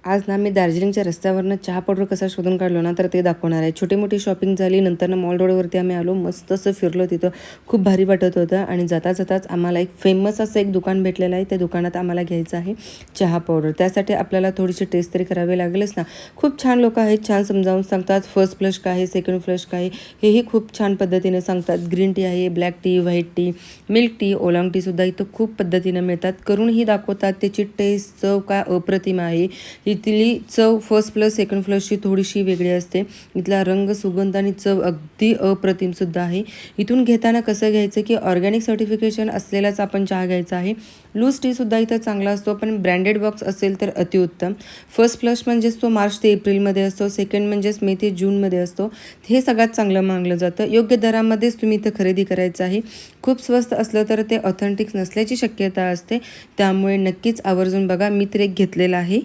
आज ना मी दार्जिलिंगच्या रस्त्यावरनं चहा पावडर कसा शोधून काढलो ना तर ते दाखवणार आहे. छोटी मोठी शॉपिंग झाली, नंतर ना मॉल रोडवरती आम्ही आलो. मस्त असं फिरलो तिथं, खूप भारी वाटत होतं. आणि जाता जाताच आम्हाला एक फेमस असं एक दुकान भेटलेलं आहे. त्या दुकानात आम्हाला घ्यायचं आहे चहा पावडर. त्यासाठी आपल्याला थोडीशी टेस्ट तरी करावी लागेलच ना. खूप छान लोक आहेत, छान समजावून सांगतात. फर्स्ट फ्लश काय आहे, सेकंड फ्लश काय आहे हेही खूप छान पद्धतीने सांगतात. ग्रीन टी आहे, black tea, white tea, milk tea, oolong टीसुद्धा इथं खूप पद्धतीने मिळतात. करूनही दाखवतात. त्याची टेस्ट, चव काय अप्रतिम आहे. इथली चव फर्स्ट प्लस सेकंड फ्लसची थोडीशी वेगळी असते. इथला रंग, सुगंध आणि चव अगदी अप्रतिमसुद्धा आहे. इथून घेताना कसं घ्यायचं की ऑर्गॅनिक सर्टिफिकेशन असलेलाच आपण चहा घ्यायचा आहे. लूज टीसुद्धा इथं चांगला असतो, पण ब्रँडेड बॉक्स असेल तर अतिउत्तम. फर्स्ट फ्लश म्हणजेच तो मार्च ते एप्रिलमध्ये असतो, सेकंड म्हणजेच मे ते जूनमध्ये असतो. हे सगळ्यात चांगलं मानलं जातं. योग्य दरामध्येच तुम्ही इथं खरेदी करायचं आहे. खूप स्वस्त असलं तर ते ऑथेंटिक नसल्याची शक्यता असते, त्यामुळे नक्कीच आवर्जून बघा. मी तर एक घेतलेला आहे.